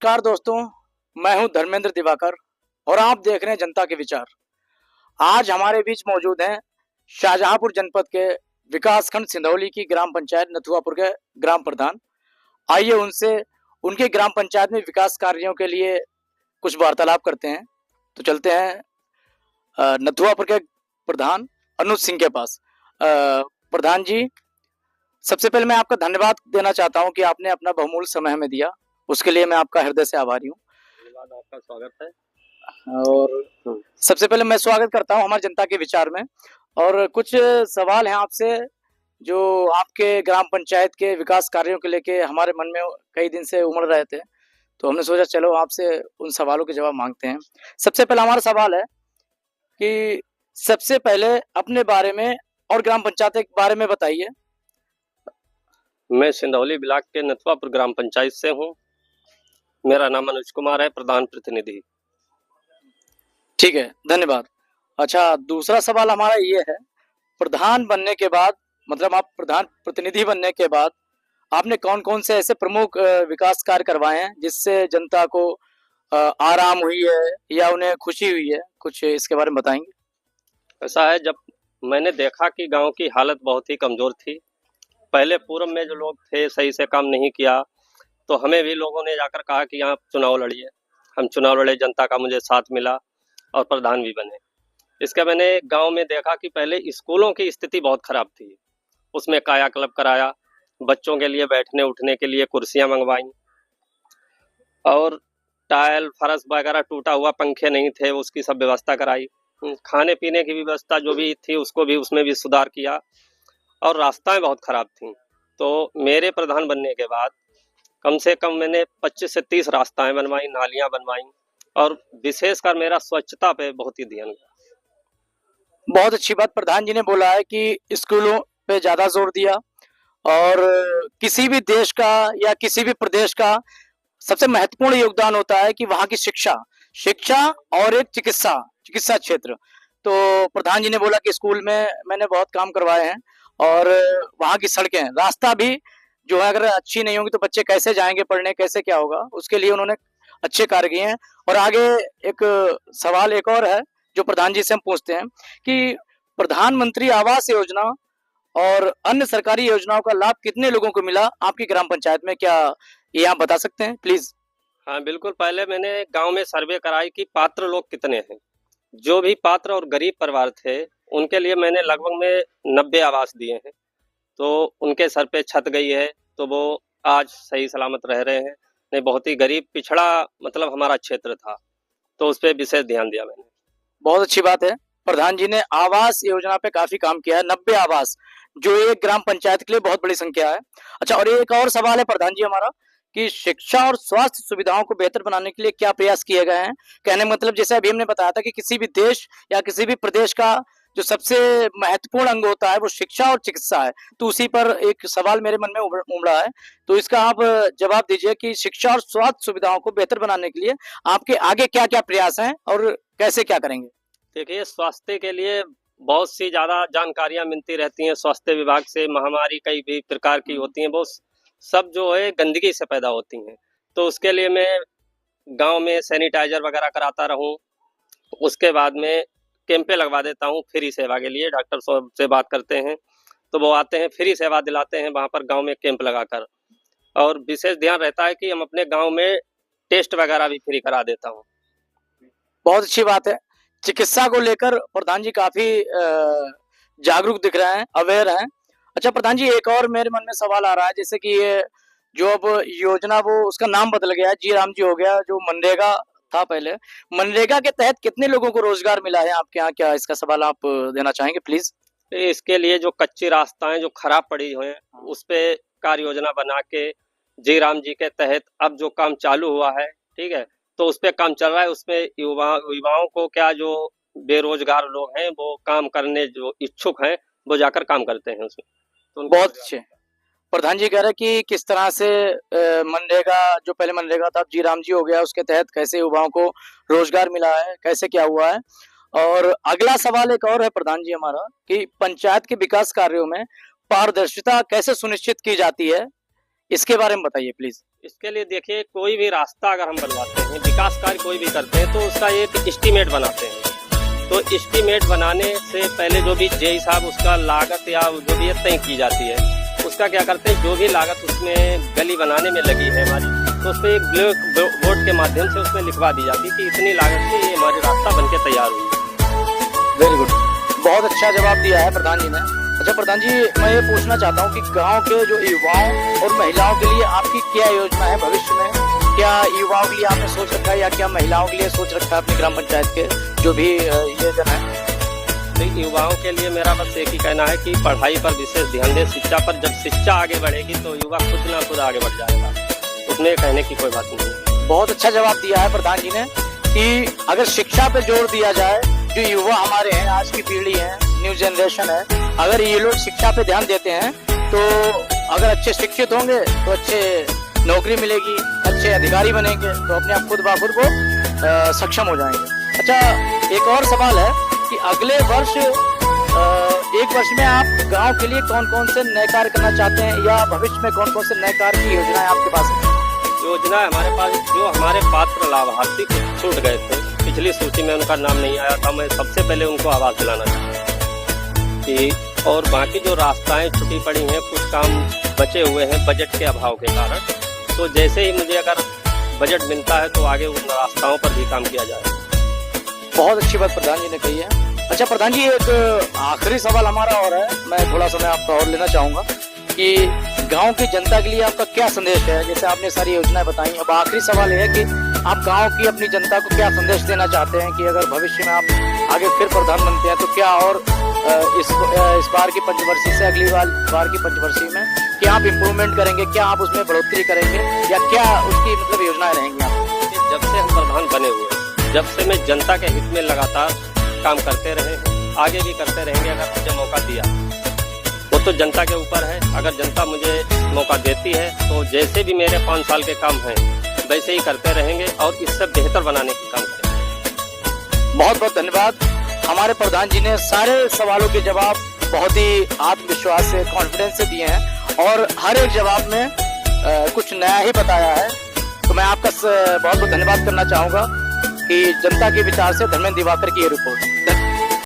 नमस्कार दोस्तों, मैं हूं धर्मेंद्र दिवाकर और आप देख रहे हैं जनता के विचार। आज हमारे बीच मौजूद हैं शाहजहांपुर जनपद के विकासखंड सिंधौली की ग्राम पंचायत नथुआपुर के ग्राम प्रधान। आइए उनसे उनके ग्राम पंचायत में विकास कार्यों के लिए कुछ वार्तालाप करते हैं। तो चलते हैं नथुआपुर के प्रधान अनुज सिंह के पास। प्रधान जी, सबसे पहले मैं आपका धन्यवाद देना चाहता हूं कि आपने अपना बहुमूल्य समय हमें दिया। उसके लिए मैं आपका हृदय से आभारी हूँ। धन्यवाद, आपका स्वागत है। और सबसे पहले मैं स्वागत करता हूँ हमारी जनता के विचार में, और कुछ सवाल हैं आपसे जो आपके ग्राम पंचायत के विकास कार्यों को लेके हमारे मन में कई दिन से उमड़ रहे थे, तो हमने सोचा चलो आपसे उन सवालों के जवाब मांगते हैं। सबसे पहला हमारा सवाल है कि सबसे पहले अपने बारे में और ग्राम पंचायत के बारे में बताइए। मैं सिंधौली ब्लॉक के नथुआपुर ग्राम पंचायत से हूँ। मेरा नाम अनुज कुमार है, प्रधान प्रतिनिधि। ठीक है, धन्यवाद। अच्छा, दूसरा सवाल हमारा ये है, प्रधान बनने के बाद, मतलब आप प्रधान प्रतिनिधि बनने के बाद आपने कौन कौन से ऐसे प्रमुख विकास कार्य करवाए हैं जिससे जनता को आराम हुई है या उन्हें खुशी हुई है? कुछ इसके बारे में बताएंगे? ऐसा है, जब मैंने देखा कि गांव की हालत बहुत ही कमजोर थी, पहले पूर्व में जो लोग थे सही से काम नहीं किया, तो हमें भी लोगों ने जाकर कहा कि आप चुनाव लड़िए। हम चुनाव लड़े, जनता का मुझे साथ मिला और प्रधान भी बने। इसका मैंने गांव में देखा कि पहले स्कूलों की स्थिति बहुत खराब थी, उसमें कायाकल्प कराया, बच्चों के लिए बैठने उठने के लिए कुर्सियां मंगवाई, और टाइल फर्श वगैरह टूटा हुआ, पंखे नहीं थे, उसकी सब व्यवस्था कराई। खाने पीने की व्यवस्था जो भी थी उसको भी, उसमें भी सुधार किया। और रास्ताएं बहुत खराब थीं, तो मेरे प्रधान बनने के बाद कम से कम मैंने 25 से 30 रास्ताएं बनवाई, नालियां बनवाई, और विशेषकर मेरा स्वच्छता पे बहुत ही ध्यान गया। बहुत अच्छी बात प्रधान जी ने बोला है कि स्कूलों पे ज्यादा जोर दिया, और किसी भी देश का या किसी भी प्रदेश का सबसे महत्वपूर्ण योगदान होता है कि वहाँ की शिक्षा शिक्षा और एक चिकित्सा चिकित्सा क्षेत्र। तो प्रधान जी ने बोला कि स्कूल में मैंने बहुत काम करवाए हैं, और वहाँ की सड़कें, रास्ता भी जो है अगर अच्छी नहीं होगी तो बच्चे कैसे जाएंगे पढ़ने, कैसे क्या होगा, उसके लिए उन्होंने अच्छे कार्य किए हैं। और आगे एक सवाल एक और है जो प्रधान जी से हम पूछते हैं कि प्रधानमंत्री आवास योजना और अन्य सरकारी योजनाओं का लाभ कितने लोगों को मिला आपकी ग्राम पंचायत में? क्या ये आप बता सकते हैं प्लीज? हाँ बिल्कुल, पहले मैंने गांव में सर्वे कराई कि पात्र लोग कितने हैं। जो भी पात्र और गरीब परिवार थे उनके लिए मैंने लगभग में 90 आवास दिए हैं, तो उनके सर पे छत गई है, तो वो आज सही सलामत रह रहे हैं। नहीं, बहुत ही गरीब पिछड़ा मतलब हमारा क्षेत्र था, तो उस पर विशेष ध्यान दिया मैंने। बहुत अच्छी बात है, प्रधान जी ने आवास योजना पे काफी काम किया है। 90 आवास, जो एक ग्राम पंचायत के लिए बहुत बड़ी संख्या है। अच्छा, और एक और सवाल है प्रधान जी हमारा कि शिक्षा और स्वास्थ्य सुविधाओं को बेहतर बनाने के लिए क्या प्रयास किए गए हैं? कहने का मतलब, जैसे अभी हमने बताया था कि किसी भी देश या किसी भी प्रदेश का जो सबसे महत्वपूर्ण अंग होता है वो शिक्षा और चिकित्सा है, तो उसी पर एक सवाल मेरे मन में उमड़ा है। तो इसका आप जवाब दीजिए कि शिक्षा और स्वास्थ्य सुविधाओं को बेहतर बनाने के लिए आपके आगे क्या क्या प्रयास हैं और कैसे क्या करेंगे? देखिए, स्वास्थ्य के लिए बहुत सी ज़्यादा जानकारियां मिलती रहती हैं स्वास्थ्य विभाग से। महामारी कई भी प्रकार की होती हैं, वो सब जो है गंदगी से पैदा होती हैं, तो उसके लिए मैं गांव में सैनिटाइजर वगैरह कराता रहूं। उसके बाद में कैंपे लगवा देता हूं फ्री सेवा के लिए। डॉक्टर साहब से बात करते हैं तो वो आते हैं, फ्री सेवा दिलाते हैं वहां पर गांव में कैंप लगाकर। और विशेष ध्यान रहता है कि हम अपने गांव में टेस्ट वगैरह भी फ्री करा देता हूं। बहुत अच्छी बात है, चिकित्सा को लेकर प्रधान जी काफी जागरूक दिख रहे हैं, अवेयर हैं। अच्छा प्रधान जी, एक और मेरे मन में सवाल आ रहा है, जैसे कि ये जो अब योजना, वो उसका नाम बदल गया है, जी राम जी हो गया, जो मनरेगा था पहले। मनरेगा के तहत कितने लोगों को रोजगार मिला है आपके यहाँ? क्या इसका सवाल आप देना चाहेंगे प्लीज? इसके लिए जो कच्ची रास्ताएं जो खराब पड़ी हुई हैं, उस पे कार्य योजना बना के जी राम जी के तहत अब जो काम चालू हुआ है, ठीक है, तो उस पे काम चल रहा है। उसमें युवाओं को, क्या जो बेरोजगार लोग हैं वो काम करने जो इच्छुक हैं वो जाकर काम करते हैं उसमें, तो बहुत अच्छे। प्रधान जी कह रहे हैं कि किस तरह से मनरेगा, जो पहले मनरेगा था, जी राम जी हो गया, उसके तहत कैसे युवाओं को रोजगार मिला है, कैसे क्या हुआ है। और अगला सवाल एक और है प्रधान जी हमारा कि पंचायत के विकास कार्यों में पारदर्शिता कैसे सुनिश्चित की जाती है? इसके बारे में बताइए प्लीज। इसके लिए देखिए, कोई भी रास्ता अगर हम बनवाते हैं, विकास कार्य कोई भी करते हैं, तो उसका एक एस्टीमेट बनाते हैं। तो एस्टीमेट बनाने से पहले जो भी जेई साहब उसका लागत या जो भी है तय की जाती है। उसका क्या करते हैं, जो भी लागत उसमें गली बनाने में लगी है हमारी, तो उस पर एक ब्लैक बोर्ड के माध्यम से उसमें लिखवा दी जाती है कि इतनी लागत से ये हमारी रास्ता बन के तैयार हुई। वेरी गुड, बहुत अच्छा जवाब दिया है प्रधान जी ने। अच्छा प्रधान जी, मैं ये पूछना चाहता हूँ कि गांव के जो युवाओं और महिलाओं के लिए आपकी क्या योजना है भविष्य में? क्या युवाओं के लिए आपने सोच रखा है या क्या महिलाओं के लिए सोच रखा है अपनी ग्राम पंचायत के जो भी योजना है? तो युवाओं के लिए मेरा बस एक ही कहना है कि पढ़ाई पर विशेष ध्यान दें, शिक्षा पर। जब शिक्षा आगे बढ़ेगी तो युवा खुद ना खुद आगे बढ़ जाएगा, उसमें कहने की कोई बात नहीं। बहुत अच्छा जवाब दिया है प्रधान जी ने कि अगर शिक्षा पे जोर दिया जाए, जो युवा हमारे हैं, आज की पीढ़ी है, न्यू जनरेशन है, अगर ये लोग शिक्षा पे ध्यान देते हैं तो अगर अच्छे शिक्षित होंगे तो अच्छे नौकरी मिलेगी, अच्छे अधिकारी बनेंगे, तो अपने आप खुद ब खुद को सक्षम हो जाएंगे। अच्छा, एक और सवाल है कि अगले वर्ष एक वर्ष में आप गांव के लिए कौन कौन से नए कार्य करना चाहते हैं या भविष्य में कौन कौन से नए कार्य की योजनाएं आपके पास है? योजना हमारे पास, जो हमारे पात्र लाभार्थी छूट गए थे, पिछली सूची में उनका नाम नहीं आया था, मैं सबसे पहले उनको आवास दिलाना चाहता कि, और बाकी जो रास्ताएं छुटी पड़ी हैं, कुछ काम बचे हुए हैं बजट के अभाव के कारण, तो जैसे ही मुझे अगर बजट मिलता है तो आगे उन रास्ताओं पर भी काम किया जाए। बहुत अच्छी बात प्रधान जी ने कही है। अच्छा प्रधान जी, एक आखिरी सवाल हमारा और है, मैं थोड़ा समय आपका और लेना चाहूंगा कि गांव की जनता के लिए आपका क्या संदेश है? जैसे आपने सारी योजनाएं बताई, अब आखिरी सवाल है कि आप गांव की अपनी जनता को क्या संदेश देना चाहते हैं कि अगर भविष्य में आप आगे फिर प्रधान बनते हैं तो क्या और इस बार की पंचवर्षीय से अगली बार की पंचवर्षीय में क्या आप इम्प्रूवमेंट करेंगे, क्या आप उसमें बढ़ोतरी करेंगे या क्या उसकी मतलब योजनाएं रहेंगी आपकी? जब से हम प्रधान बने हुए, जब से मैं जनता के हित में लगातार काम करते रहे, आगे भी करते रहेंगे। अगर मुझे मौका दिया, वो तो जनता के ऊपर है। अगर जनता मुझे मौका देती है तो जैसे भी मेरे 5 साल के काम हैं वैसे ही करते रहेंगे और इससे बेहतर बनाने की काम करेंगे। बहुत बहुत धन्यवाद। हमारे प्रधान जी ने सारे सवालों के जवाब बहुत ही आत्मविश्वास से, कॉन्फिडेंस से दिए हैं और हर एक जवाब में कुछ नया ही बताया है। तो मैं आपका बहुत बहुत धन्यवाद करना चाहूँगा कि जनता के विचार से धर्मेंद्र दिवाकर की ये रिपोर्ट।